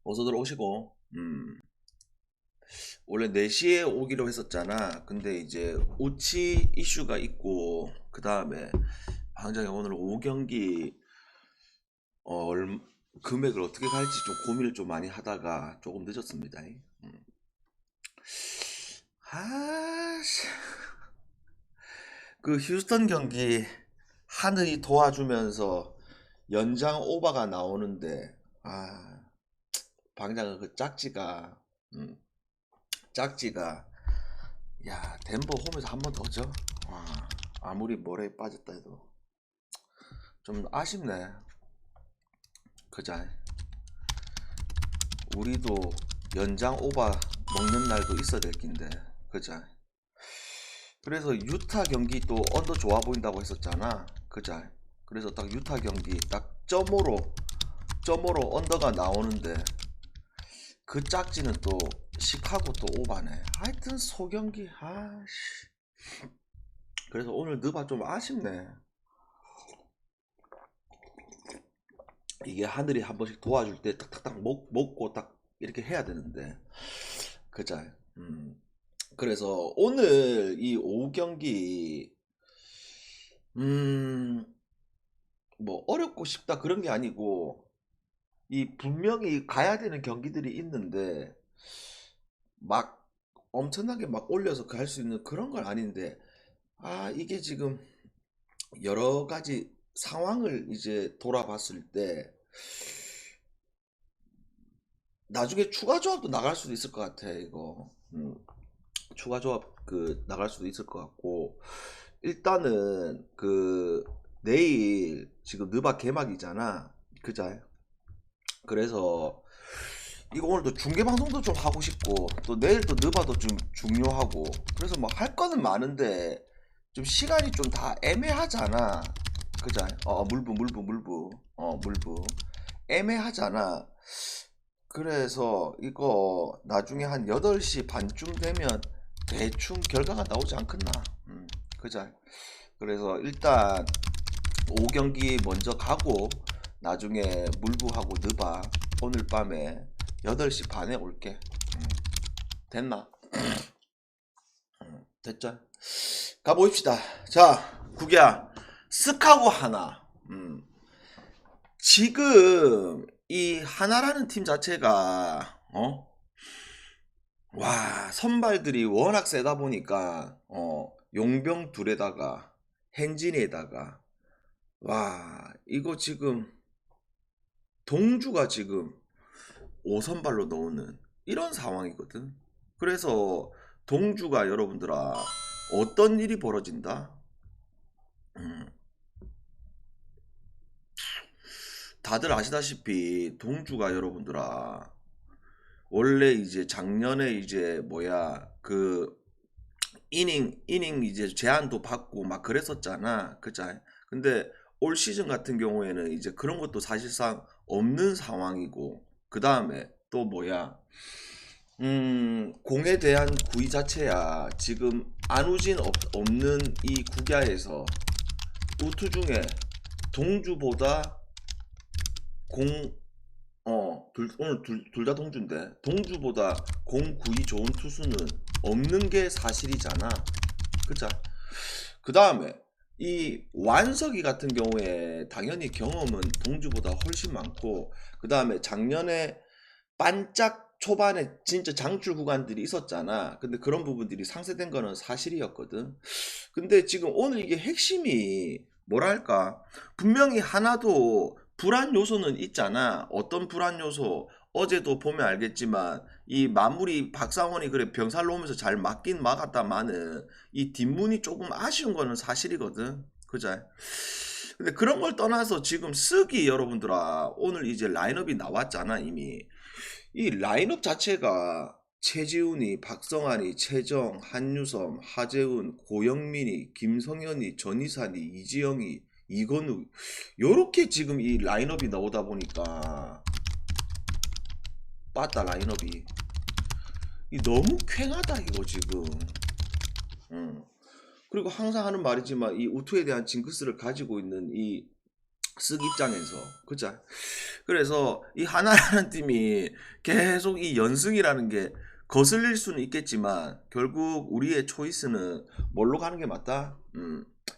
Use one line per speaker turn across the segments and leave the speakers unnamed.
어서들 오시고. 원래 4시에 오기로 했었잖아. 근데 이제 우치 이슈가 있고 그 다음에 방장이 오늘 5경기 어, 금액을 어떻게 갈지 좀 고민을 좀 많이 하다가 조금 늦었습니다. 아씨, 그 휴스턴 경기 하늘이 도와주면서 연장 오버가 나오는데 방장은 그 음, 짝지가 야, 덴버 홈에서 한 번 더 져? 와, 아무리 모래에 빠졌다 해도 좀 아쉽네. 그자. 우리도 연장 오바 먹는 날도 있어야 될 낀데. 그자. 그래서 유타 경기 또 언더 좋아 보인다고 했었잖아. 그자. 그래서 딱 유타 경기 딱 점으로 언더가 나오는데 그 짝지는 또 시카고 또 오바네. 하여튼 소경기 아씨. 그래서 오늘 느바 좀 아쉽네. 이게 하늘이 한 번씩 도와줄 때 딱딱딱 먹고 딱 이렇게 해야 되는데 그자. 그래서 오늘 이 오후 경기 음 뭐 어렵고 쉽다 그런 게 아니고 이 분명히 가야 되는 경기들이 있는데 막 엄청나게 막 올려서 갈 수 있는 그런 건 아닌데 이게 지금 여러 가지 상황을 이제 돌아봤을 때 나중에 추가 조합도 나갈 수도 있을 것 같아 이거. 추가 조합 그 나갈 수도 있을 것 같고 일단은 그 내일 지금 느바 개막이잖아 그자. 그래서 이거 오늘 또 중계 방송도 좀 하고 싶고 또 내일 또 느바도 좀 중요하고 그래서 뭐 할 거는 많은데 좀 시간이 좀 다 애매하잖아 그자. 물부 애매하잖아. 그래서 이거 나중에 한 8시 반쯤 되면 대충 결과가 나오지 않겠나. 그자. 그래서 일단 5경기 먼저 가고 나중에 물부하고 느바 오늘 밤에 8시 반에 올게. 됐나? 됐죠? 가보입시다. 자, 국야 스카고 하나. 지금 이 하나라는 팀 자체가 와, 선발들이 워낙 세다 보니까 용병 둘에다가 hen진에다가 와, 이거 지금 동주가 지금 5선발로 넣는 이런 상황이거든. 그래서 동주가 여러분들아 어떤 일이 벌어진다? 음, 다들 아시다시피 동주가 여러분들아 원래 이제 작년에 이제 뭐야 그 이닝 이제 제한도 받고 막 그랬었잖아. 그자. 근데 올 시즌 같은 경우에는 이제 그런 것도 사실상 없는 상황이고 그 다음에 또 뭐야 공에 대한 구위 자체야 지금 안우진 없는 이 국야에서 우투 중에 동주보다 공 오늘 둘 다 동주인데 동주보다 공 구위 좋은 투수는 없는 게 사실이잖아. 그자. 그 다음에 이 완석이 같은 경우에 당연히 경험은 동주보다 훨씬 많고 그 다음에 작년에 반짝 초반에 진짜 장출 구간들이 있었잖아. 근데 그런 부분들이 상쇄된 거는 사실이었거든. 근데 지금 오늘 이게 핵심이 뭐랄까 분명히 하나도 불안 요소는 있잖아. 어떤 불안 요소 어제도 보면 알겠지만 이 마무리 박상원이 그래 병살 놓으면서 잘 막긴 막았다마는 이 뒷문이 조금 아쉬운 거는 사실이거든. 그자. 근데 그런 걸 떠나서 지금 쓰기 여러분들아 오늘 이제 라인업이 나왔잖아 이미. 이 라인업 자체가 최지훈이, 박성환이, 최정, 한유섬, 하재훈, 고영민이, 김성현이, 전희산이, 이지영이, 이건우 요렇게 지금 이 라인업이 나오다 보니까 빠따 라인업이 이 너무 쾌하다 이거 지금. 그리고 항상 하는 말이지만 이 우투에 대한 징크스를 가지고 있는 이 쓱 입장에서. 그죠? 그래서 이 하나라는 팀이 계속 이 연승이라는 게 거슬릴 수는 있겠지만 결국 우리의 초이스는 뭘로 가는 게 맞다?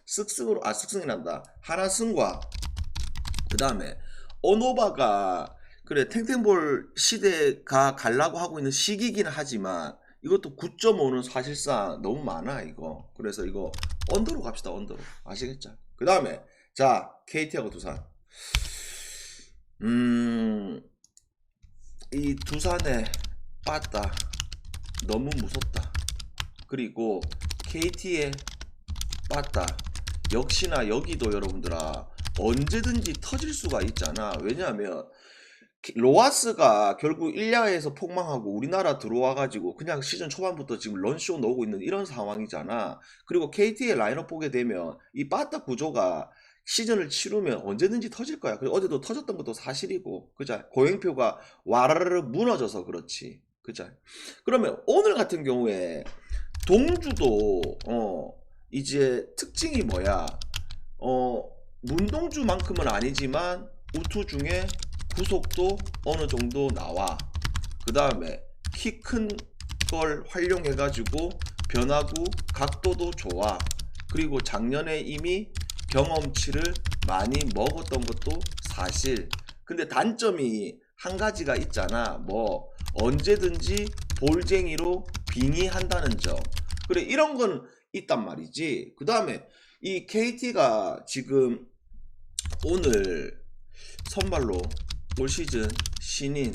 쓱쓱으로, 쓱쓱이란다. 하나승과 그 다음에 어노바가 그래 탱탱볼 시대가 가려고 하고 있는 시기긴 하지만 이것도 9.5는 사실상 너무 많아 이거. 그래서 이거 언더로 갑시다. 언더로. 아시겠죠? 그 다음에 자 KT하고 두산. 이 두산에 빠따 너무 무섭다. 그리고 KT에 빠따 역시나 여기도 여러분들아 언제든지 터질 수가 있잖아. 왜냐하면 로하스가 결국 1야에서 폭망하고 우리나라 들어와가지고 그냥 시즌 초반부터 지금 런쇼 넣고 있는 이런 상황이잖아. 그리고 KT의 라인업 보게 되면 이 빠따 구조가 시즌을 치르면 언제든지 터질 거야. 그리고 어제도 터졌던 것도 사실이고, 그자 고행표가 와르르 무너져서 그렇지, 그자. 그러면 오늘 같은 경우에 동주도 이제 특징이 뭐야? 문동주만큼은 아니지만 우투 중에 구속도 어느 정도 나와. 그 다음에 키 큰 걸 활용해가지고 변화구 각도도 좋아. 그리고 작년에 이미 경험치를 많이 먹었던 것도 사실. 근데 단점이 한 가지가 있잖아. 뭐 언제든지 볼쟁이로 빙의한다는 점. 그래 이런 건 있단 말이지. 그 다음에 이 KT가 지금 오늘 선발로 올 시즌 신인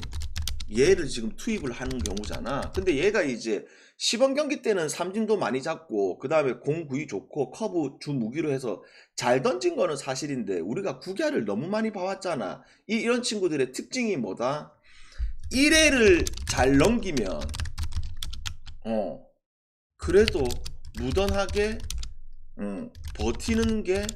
얘를 지금 투입을 하는 경우잖아. 근데 얘가 이제 시범 경기 때는 삼진도 많이 잡고 그 다음에 공 구위 좋고 커브 주 무기로 해서 잘 던진 거는 사실인데 우리가 구기아를 너무 많이 봐왔잖아. 이런 친구들의 특징이 뭐다? 1회를 잘 넘기면 그래도 무던하게 버티는 게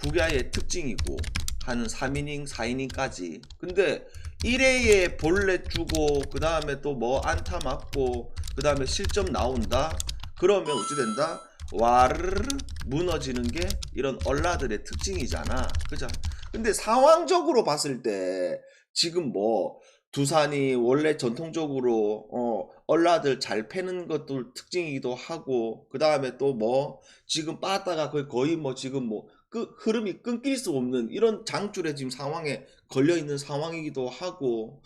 구기아의 특징이고 한 3이닝 4이닝까지. 근데 1회에 볼넷 주고 그 다음에 또 뭐 안타 맞고 그 다음에 실점 나온다 그러면 어찌 된다? 와르르 무너지는 게 이런 얼라들의 특징이잖아. 그죠? 근데 상황적으로 봤을 때 지금 뭐 두산이 원래 전통적으로 얼라들 잘 패는 것도 특징이기도 하고 그 다음에 또 뭐 지금 빠따가 거의 뭐 지금 뭐 흐름이 끊길 수 없는 이런 장줄의 지금 상황에 걸려 있는 상황이기도 하고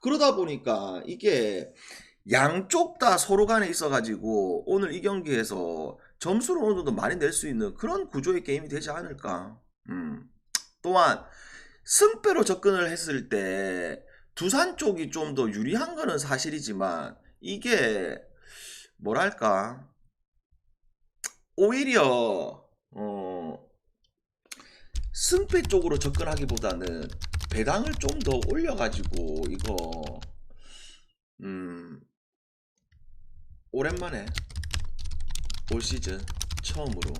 그러다 보니까 이게 양쪽 다 서로 간에 있어가지고 오늘 이 경기에서 점수를 어느 정도 많이 낼 수 있는 그런 구조의 게임이 되지 않을까. 또한 승패로 접근을 했을 때 두산 쪽이 좀 더 유리한 거는 사실이지만 이게 뭐랄까 오히려 승패 쪽으로 접근하기보다는 배당을 좀 더 올려가지고 이거 오랜만에 올 시즌 처음으로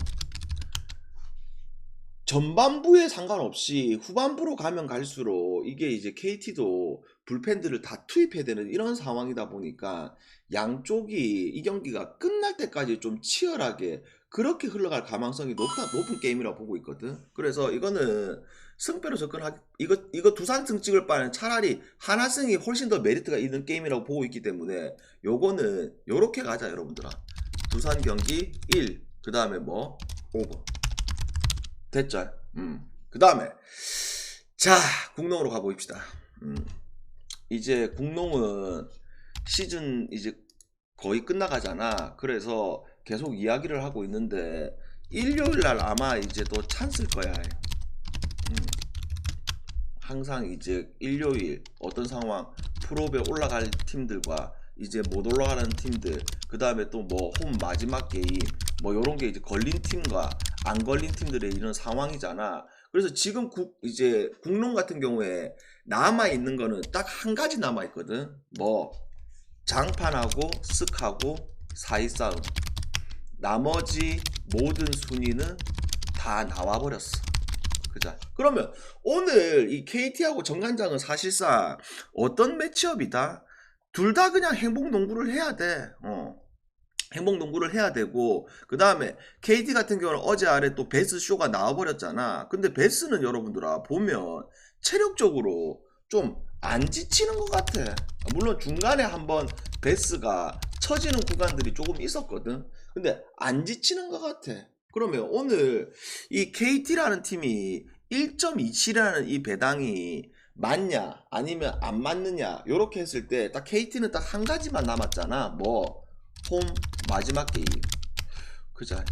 전반부에 상관없이 후반부로 가면 갈수록 이게 이제 KT도 불펜들을 다 투입해야 되는 이런 상황이다 보니까 양쪽이 이 경기가 끝날 때까지 좀 치열하게 그렇게 흘러갈 가망성이 높은 게임이라고 보고 있거든. 그래서 이거는 승패로 접근하기 이거 두산 승 찍을 바에는 차라리 하나승이 훨씬 더 메리트가 있는 게임이라고 보고 있기 때문에 요거는 요렇게 가자 여러분들아. 두산 경기 1, 그 다음에 뭐 오버 됐죠. 그 다음에 자 국농으로 가보입시다. 이제 국농은 시즌 이제 거의 끝나가잖아. 그래서 계속 이야기를 하고 있는데 일요일날 아마 이제 또 찬스일 거야. 항상 이제 일요일 어떤 상황 프로에 올라갈 팀들과 이제 못 올라가는 팀들 그 다음에 또 뭐 홈 마지막 게임 뭐 요런 게 이제 걸린 팀과 안 걸린 팀들의 이런 상황이잖아. 그래서 지금 이제 국농 같은 경우에 남아 있는 거는 딱 한 가지 남아 있거든. 뭐 장판하고 쓱하고 사이 싸움. 나머지 모든 순위는 다 나와 버렸어. 그자. 그러면 오늘 이 KT하고 정관장은 사실상 어떤 매치업이다? 둘 다 그냥 행복 농구를 해야 돼. 행복농구를 해야 되고, 그 다음에 KT 같은 경우는 어제 아래 또 베스 쇼가 나와버렸잖아. 근데 베스는 여러분들아 보면 체력적으로 좀 안 지치는 것 같아. 물론 중간에 한번 베스가 처지는 구간들이 조금 있었거든. 근데 안 지치는 것 같아. 그러면 오늘 이 KT라는 팀이 1.27이라는 이 배당이 맞냐 아니면 안 맞느냐 요렇게 했을 때 딱 KT는 딱 한 가지만 남았잖아. 뭐 홈 마지막 게임. 그자.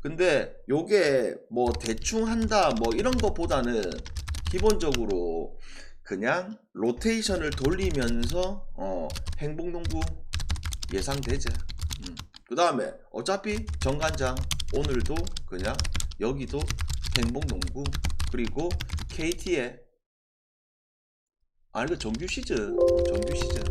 근데 요게 뭐 대충 한다 뭐 이런 것보다는 기본적으로 그냥 로테이션을 돌리면서 행복농구 예상되지. 그 다음에 어차피 정관장 오늘도 그냥 여기도 행복농구 그리고 KT의 이거 정규 시즌 정규 시즌.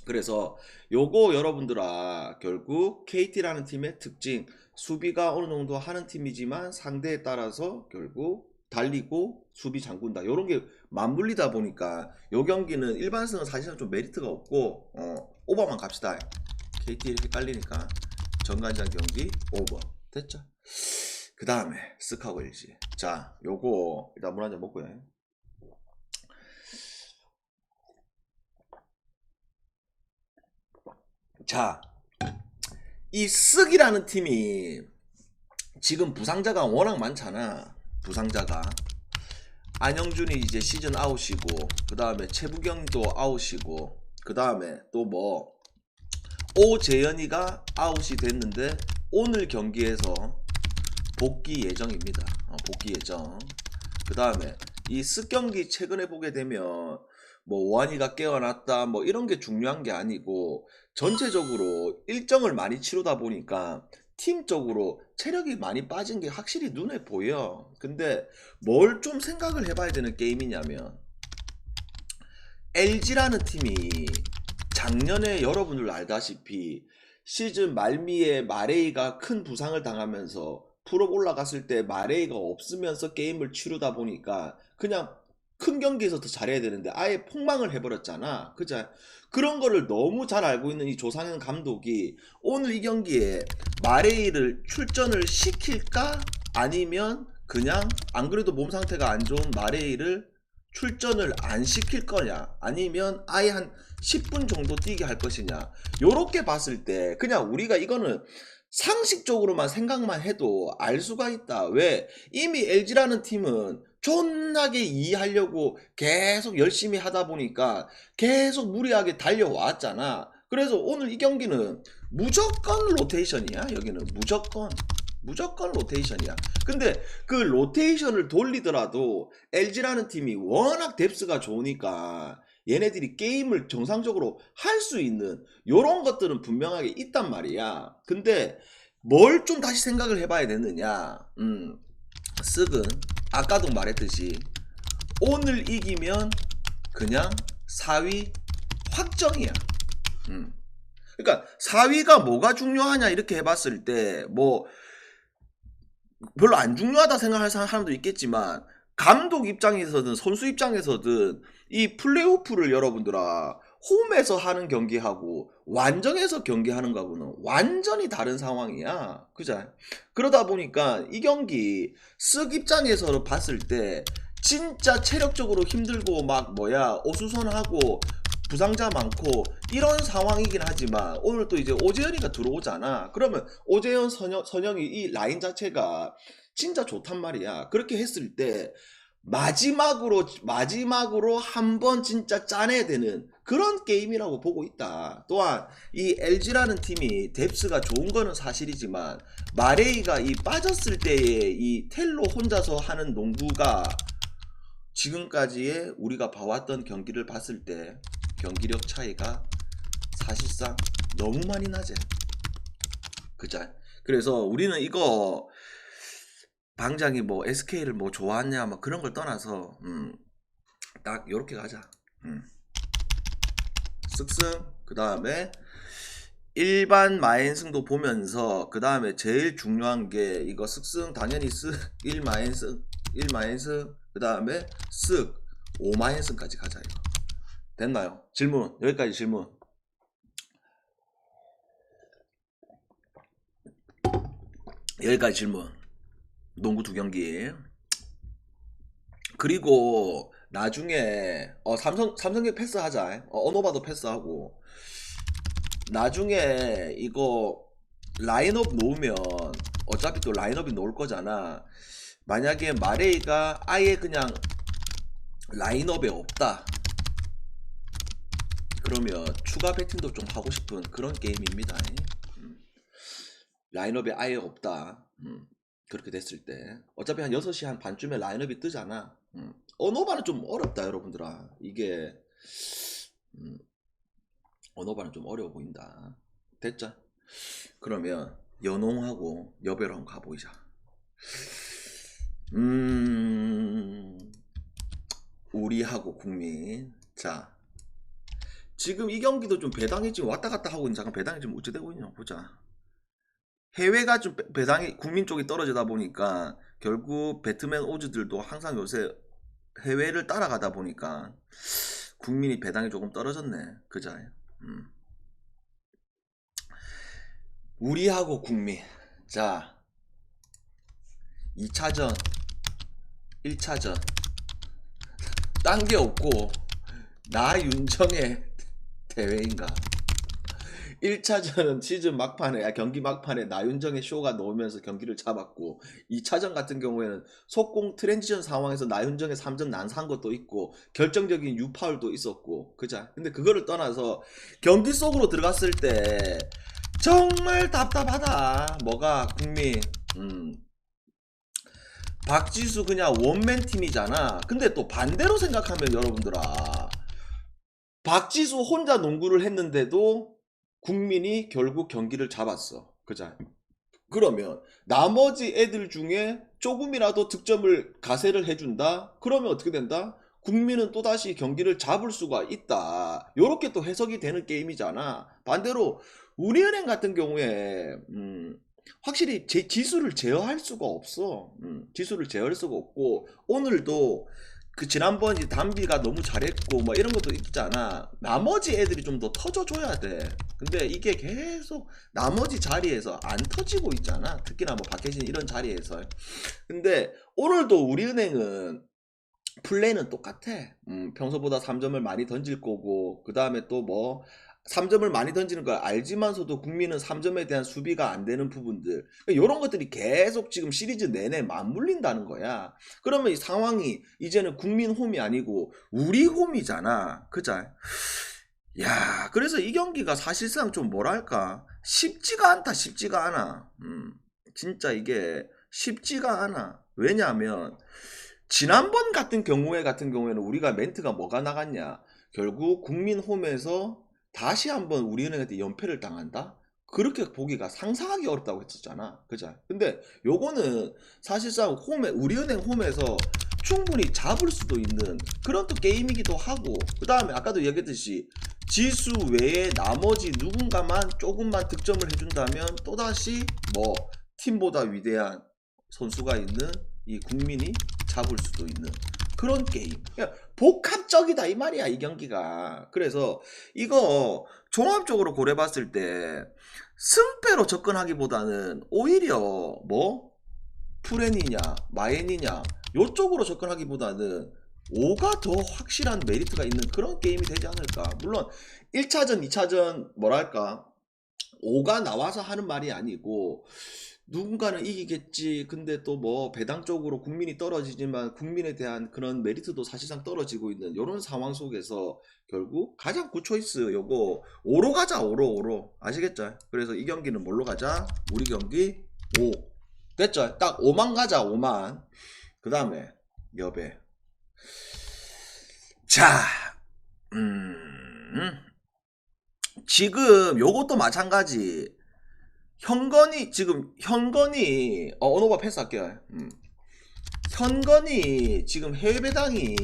그래서 요거 여러분들아 결국 KT라는 팀의 특징 수비가 어느 정도 하는 팀이지만 상대에 따라서 결국 달리고 수비 잠군다 요런 게 맞물리다 보니까 요 경기는 일반승은 사실은 좀 메리트가 없고 오버만 갑시다. KT 헷갈리니까 정관장 경기 오버 됐죠. 그 다음에 스카고 LG. 자 요거 일단 물 한잔 먹고요. 자, 이 쓱이라는 팀이 지금 부상자가 워낙 많잖아. 부상자가 안영준이 이제 시즌 아웃이고, 그 다음에 최부경도 아웃이고, 그 다음에 또 뭐 오재현이가 아웃이 됐는데 오늘 경기에서 복귀 예정입니다. 복귀 예정. 그 다음에 이 쓱 경기 최근에 보게 되면 뭐 오한이가 깨어났다 뭐 이런 게 중요한 게 아니고 전체적으로 일정을 많이 치르다 보니까 팀적으로 체력이 많이 빠진 게 확실히 눈에 보여. 근데 뭘 좀 생각을 해봐야 되는 게임이냐면 LG라는 팀이 작년에 여러분들 알다시피 시즌 말미에 마레이가 큰 부상을 당하면서 프로 올라갔을 때 마레이가 없으면서 게임을 치르다 보니까 그냥 큰 경기에서 더 잘해야 되는데 아예 폭망을 해버렸잖아. 그죠? 그런 거를 너무 잘 알고 있는 이 조상현 감독이 오늘 이 경기에 마레이를 출전을 시킬까? 아니면 그냥 안 그래도 몸 상태가 안 좋은 마레이를 출전을 안 시킬 거냐? 아니면 아예 한 10분 정도 뛰게 할 것이냐? 요렇게 봤을 때 그냥 우리가 이거는 상식적으로만 생각만 해도 알 수가 있다. 왜? 이미 LG라는 팀은 존나게 이해하려고 계속 열심히 하다 보니까 계속 무리하게 달려왔잖아. 그래서 오늘 이 경기는 무조건 로테이션이야. 여기는 무조건 로테이션이야. 근데 그 로테이션을 돌리더라도 LG라는 팀이 워낙 뎁스가 좋으니까 얘네들이 게임을 정상적으로 할 수 있는 요런 것들은 분명하게 있단 말이야. 근데 뭘 좀 다시 생각을 해봐야 되느냐. 쓱은 아까도 말했듯이 오늘 이기면 그냥 4위 확정이야. 그러니까 4위가 뭐가 중요하냐 이렇게 해봤을 때 뭐 별로 안 중요하다 생각할 사람도 있겠지만 감독 입장에서든 선수 입장에서든 이 플레이오프를 여러분들아 홈에서 하는 경기하고 완정에서 경기하는 거하고는 완전히 다른 상황이야. 그죠? 그러다 보니까 이 경기 쓱 입장에서 봤을 때 진짜 체력적으로 힘들고 막 어수선하고 부상자 많고 이런 상황이긴 하지만 오늘 또 이제 오재현이가 들어오잖아. 그러면 오재현 선영이 이 라인 자체가 진짜 좋단 말이야. 그렇게 했을 때 마지막으로 한번 진짜 짜내야 되는 그런 게임이라고 보고 있다. 또한 이 LG라는 팀이 뎁스가 좋은 거는 사실이지만 마레이가 이 빠졌을 때의 이 텔로 혼자서 하는 농구가 지금까지의 우리가 봐왔던 경기를 봤을 때 경기력 차이가 사실상 너무 많이 나지. 그자. 그래서 우리는 이거 방장이 뭐 SK를 뭐 좋아하냐 뭐 그런 걸 떠나서 딱 요렇게 가자. 쓱쓱 그 다음에 일반 마엔승도 보면서 그 다음에 제일 중요한 게 이거 쓱쓱 당연히 쓱 1마엔승 그 다음에 쓱 5마엔승까지 가자. 이거 됐나요? 질문 여기까지 질문. 여기까지 질문. 농구 2경기. 그리고 나중에 삼성이 패스하자. 언어바도 패스하고 나중에 이거 라인업 놓으면 어차피 또 라인업이 놓을 거잖아. 만약에 마레이가 아예 그냥 라인업에 없다 그러면 추가 배팅도 좀 하고 싶은 그런 게임입니다. 라인업에 아예 없다. 그렇게 됐을 때 어차피 한 6시 한 반쯤에 라인업이 뜨잖아. 언어바는 좀 어렵다 여러분들아. 이게 언어바는 좀 어려워 보인다. 됐죠? 그러면 연홍하고 여배로 한번 가보자. 우리하고 국민. 자, 지금 이 경기도 좀 배당이 지금 왔다 갔다 하고 있는 잠깐 배당이 좀 어찌 되고 있냐 보자. 해외가 좀 배당이 국민 쪽이 떨어지다 보니까 결국 배트맨 오즈들도 항상 요새 해외를 따라가다 보니까 국민이 배당이 조금 떨어졌네. 그자. 우리하고 국민. 자, 2차전 1차전 딴 게 없고 나윤정의 대회인가. 1차전은 시즌 막판에 경기 막판에 나윤정의 쇼가 나오면서 경기를 잡았고 2차전 같은 경우에는 속공 트랜지션 상황에서 나윤정의 3점 난사한 것도 있고 결정적인 유파울도 있었고 그자. 근데 그거를 떠나서 경기 속으로 들어갔을 때 정말 답답하다. 뭐가 국민 박지수 그냥 원맨 팀이잖아. 근데 또 반대로 생각하면 여러분들아 박지수 혼자 농구를 했는데도 국민이 결국 경기를 잡았어. 그자. 그러면 나머지 애들 중에 조금이라도 득점을 가세를 해준다? 그러면 어떻게 된다? 국민은 또다시 경기를 잡을 수가 있다. 요렇게 또 해석이 되는 게임이잖아. 반대로 우리은행 같은 경우에 확실히 지수를 제어할 수가 없어. 지수를 제어할 수가 없고 오늘도 그 지난번 이제 담비가 너무 잘했고 뭐 이런 것도 있잖아. 나머지 애들이 좀 더 터져줘야 돼. 근데 이게 계속 나머지 자리에서 안 터지고 있잖아. 특히나 뭐 박혜진 이런 자리에서. 근데 오늘도 우리은행은 플레이는 똑같아. 평소보다 3점을 많이 던질 거고 그 다음에 또 뭐 3점을 많이 던지는 걸 알지만서도 국민은 3점에 대한 수비가 안 되는 부분들 이런 것들이 계속 지금 시리즈 내내 맞물린다는 거야. 그러면 이 상황이 이제는 국민 홈이 아니고 우리 홈이잖아. 그자. 야, 그래서 이 경기가 사실상 좀 뭐랄까 쉽지가 않다. 쉽지가 않아. 진짜 이게 쉽지가 않아. 왜냐하면 지난번 같은 경우에는 우리가 멘트가 뭐가 나갔냐. 결국 국민 홈에서 다시 한번 우리은행한테 연패를 당한다? 그렇게 보기가 상상하기 어렵다고 했었잖아. 그죠? 근데 요거는 사실상 우리은행 홈에서 충분히 잡을 수도 있는 그런 또 게임이기도 하고 그 다음에 아까도 얘기했듯이 지수 외에 나머지 누군가만 조금만 득점을 해준다면 또다시 뭐 팀보다 위대한 선수가 있는 이 국민이 잡을 수도 있는 그런 게임. 그러니까 복합적이다 이 말이야 이 경기가. 그래서 이거 종합적으로 고려봤을 때 승패로 접근하기보다는 오히려 뭐 프렌이냐 마엔이냐 요쪽으로 접근하기보다는 5가 더 확실한 메리트가 있는 그런 게임이 되지 않을까. 물론 1차전 2차전 뭐랄까 5가 나와서 하는 말이 아니고 누군가는 이기겠지. 근데 또 뭐 배당 쪽으로 국민이 떨어지지만 국민에 대한 그런 메리트도 사실상 떨어지고 있는 이런 상황 속에서 결국 가장 굿초이스 요거 5로 가자. 5로 아시겠죠? 그래서 이 경기는 뭘로 가자? 우리 경기 5 됐죠? 딱 5만 가자. 5만. 그 다음에 여배. 자 지금 요것도 마찬가지. 현건이 언어바 패스할게요. 현건이 지금 해외 배당이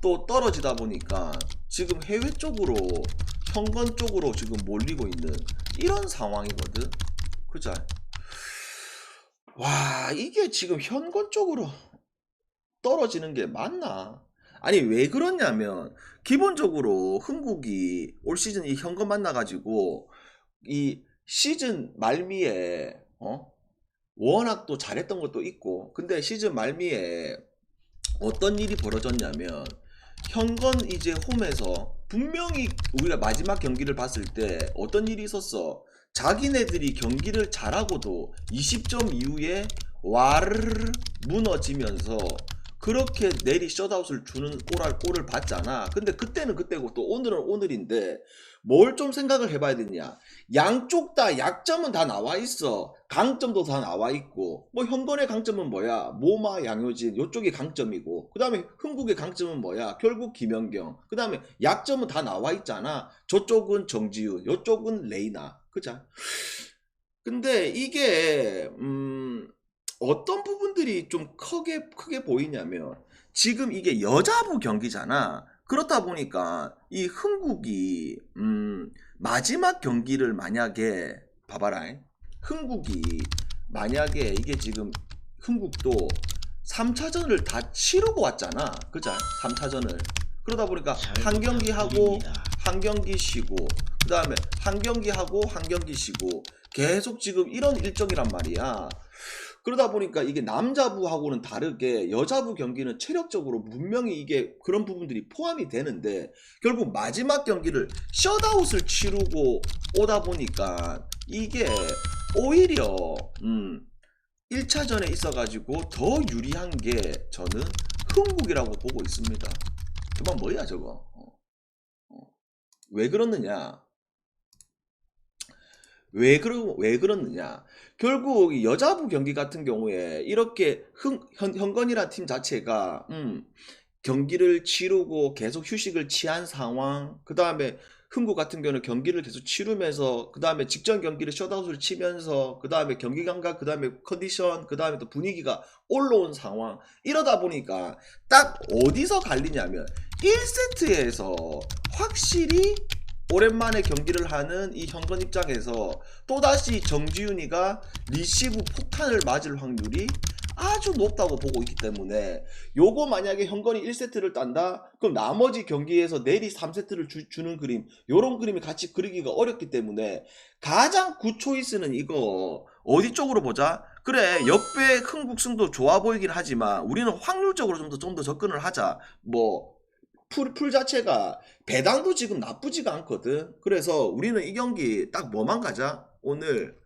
또 떨어지다 보니까 지금 해외 쪽으로 현건 쪽으로 지금 몰리고 있는 이런 상황이거든. 그죠? 와, 이게 지금 현건 쪽으로 떨어지는 게 맞나? 아니 왜 그러냐면 기본적으로 흥국이 올 시즌 이 현건 만나가지고 이 시즌 말미에 워낙 또 잘했던 것도 있고, 근데 시즌 말미에 어떤 일이 벌어졌냐면 현건 이제 홈에서 분명히 우리가 마지막 경기를 봤을 때 어떤 일이 있었어. 자기네들이 경기를 잘하고도 20점 이후에 와르르 무너지면서 그렇게 내리 셧아웃을 주는 골을 봤잖아. 근데 그때는 그때고 또 오늘은 오늘인데 뭘 좀 생각을 해봐야 되냐. 양쪽 다 약점은 다 나와 있어. 강점도 다 나와 있고, 뭐 현건의 강점은 뭐야? 모마 양효진 요쪽이 강점이고, 그 다음에 흥국의 강점은 뭐야? 결국 김연경. 그 다음에 약점은 다 나와 있잖아. 저쪽은 정지훈, 요쪽은 레이나. 그자? 근데 이게 어떤 부분들이 좀 크게 보이냐면, 지금 이게 여자부 경기잖아. 그렇다 보니까 이 흥국이 마지막 경기를 만약에 봐봐라. 흥국이 만약에 이게 지금 흥국도 3차전을 다 치르고 왔잖아. 그죠? 3차전을. 그러다 보니까 한 경기 하고 한 경기 쉬고, 그 다음에 한 경기 하고 한 경기 쉬고, 계속 지금 이런 일정이란 말이야. 그러다 보니까 이게 남자부하고는 다르게 여자부 경기는 체력적으로 분명히 이게 그런 부분들이 포함이 되는데, 결국 마지막 경기를 셧아웃을 치르고 오다 보니까 이게 오히려 1차전에 있어가지고 더 유리한 게 저는 흥국이라고 보고 있습니다. 그만 뭐야 저거. 왜 그렇느냐? 왜 그렇느냐? 결국 여자부 경기 같은 경우에 이렇게 현건이란 팀 자체가 경기를 치르고 계속 휴식을 취한 상황, 그 다음에 흥국 같은 경우는 경기를 계속 치르면서, 그 다음에 직전 경기를 셧아웃을 치면서, 그 다음에 경기 감각, 그 다음에 컨디션, 그 다음에 또 분위기가 올라온 상황, 이러다 보니까 딱 어디서 갈리냐면 1세트에서 확실히 오랜만에 경기를 하는 이 현건 입장에서 또다시 정지훈이가 리시브 폭탄을 맞을 확률이 아주 높다고 보고 있기 때문에, 요거 만약에 현건이 1세트를 딴다? 그럼 나머지 경기에서 내리 3세트를 주는 그림, 요런 그림이 같이 그리기가 어렵기 때문에 가장 굿 초이스는 이거 어디 쪽으로 보자? 그래, 역배 흥국승도 좋아 보이긴 하지만 우리는 확률적으로 좀 더 접근을 하자. 뭐 풀 자체가 배당도 지금 나쁘지가 않거든. 그래서 우리는 이 경기 딱 뭐만 가자. 오늘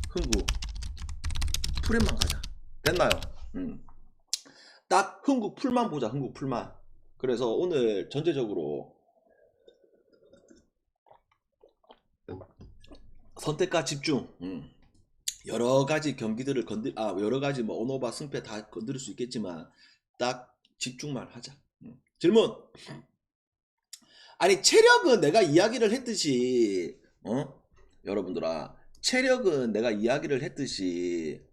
흥국 풀에만 가자. 됐나요? 딱 흥국 풀만 보자. 흥국 풀만. 그래서 오늘 전체적으로 선택과 집중. 여러 가지 경기들을 여러 가지 뭐 오노바 승패 다 건드릴 수 있겠지만 딱 집중만 하자. 질문. 아니 체력은 내가 이야기를 했듯이 여러분들아, 체력은 내가 이야기를 했듯이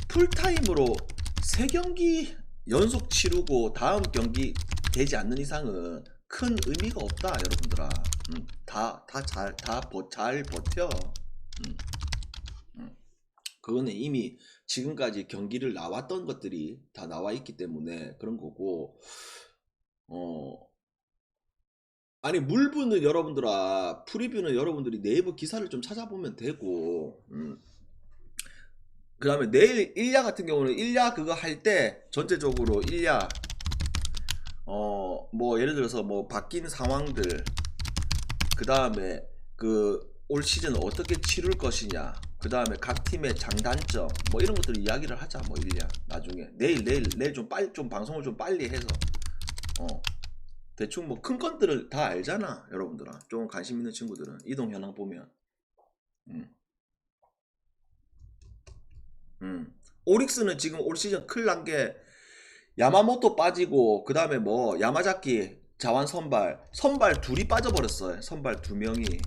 풀타임으로 3경기 연속 치르고 다음 경기 되지 않는 이상은 큰 의미가 없다 여러분들아. 잘 버텨. 그거는 이미 지금까지 경기를 나왔던 것들이 다 나와 있기 때문에 그런 거고, 아니 물부는 여러분들아, 프리뷰는 여러분들이 네이버 기사를 좀 찾아보면 되고, 그 다음에 내일 일야 같은 경우는 일야 그거 할 때 전체적으로 일야 뭐 예를 들어서 뭐 바뀐 상황들, 그 다음에 그 올 시즌 어떻게 치를 것이냐, 그 다음에 각 팀의 장단점, 뭐 이런 것들을 이야기를 하자. 뭐 일야 나중에 내일 좀 방송을 좀 빨리 해서 대충 뭐 큰 건들을 다 알잖아 여러분들아. 좀 관심 있는 친구들은 이동 현황 보면. 오릭스는 지금 올 시즌 큰일 난 게 야마모토 빠지고, 그 다음에 뭐 야마자키 자완 선발 둘이 빠져버렸어요. 선발 2명이.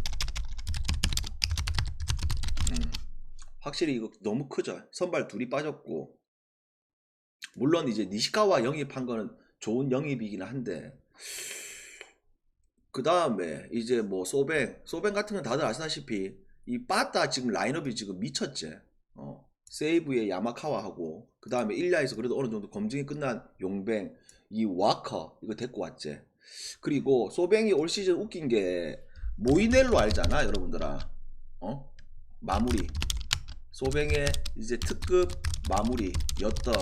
확실히 이거 너무 크죠. 선발 둘이 빠졌고, 물론 이제 니시카와 영입한 거는 좋은 영입이긴 한데, 그 다음에 이제 뭐 소뱅 같은 건 다들 아시다시피 이 빠따 지금 라인업이 지금 미쳤지. 세이브의 야마카와하고, 그 다음에 1야에서 그래도 어느 정도 검증이 끝난 용뱅, 이 와커 이거 데리고 왔지. 그리고 소뱅이 올 시즌 웃긴 게 모이넬로 알잖아 여러분들아. 마무리 소뱅의 이제 특급 마무리였던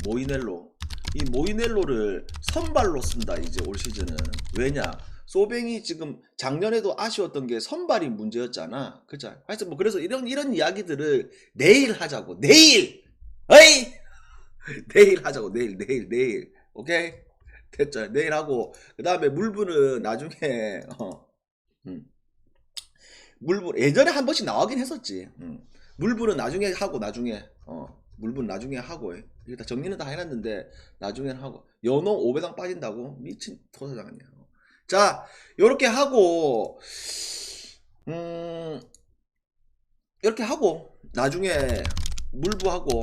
모이넬로, 이 모이넬로를 선발로 쓴다 이제 올 시즌은. 왜냐, 소뱅이 지금 작년에도 아쉬웠던 게 선발이 문제였잖아, 그죠? 하여튼 뭐 그래서 이런 이야기들을 내일 하자고. 내일, 어이 내일 하자고. 내일 오케이, 됐죠? 내일 하고, 그 다음에 물분은 나중에 물분 예전에 한 번씩 나오긴 했었지. 물분은 나중에 하고, 물분 나중에 하고, 이게 다 정리는 다 해놨는데 나중에는 하고. 연어 500당 빠진다고 미친 토사장 아니야. 자, 요렇게 하고 이렇게 하고 나중에 물부하고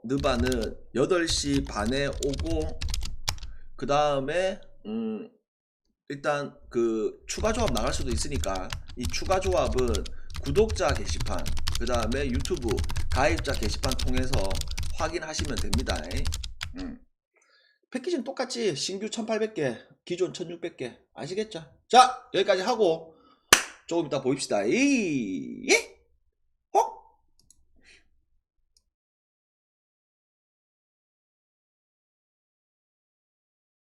느바는 8시 반에 오고, 그 다음에 일단 그 추가 조합 나갈 수도 있으니까 이 추가 조합은 구독자 게시판, 그 다음에 유튜브 가입자 게시판 통해서 확인하시면 됩니다. 패키지는 똑같지. 신규 1800개, 기존 1600개. 아시겠죠? 자, 여기까지 하고 조금 이따 보입시다. 예?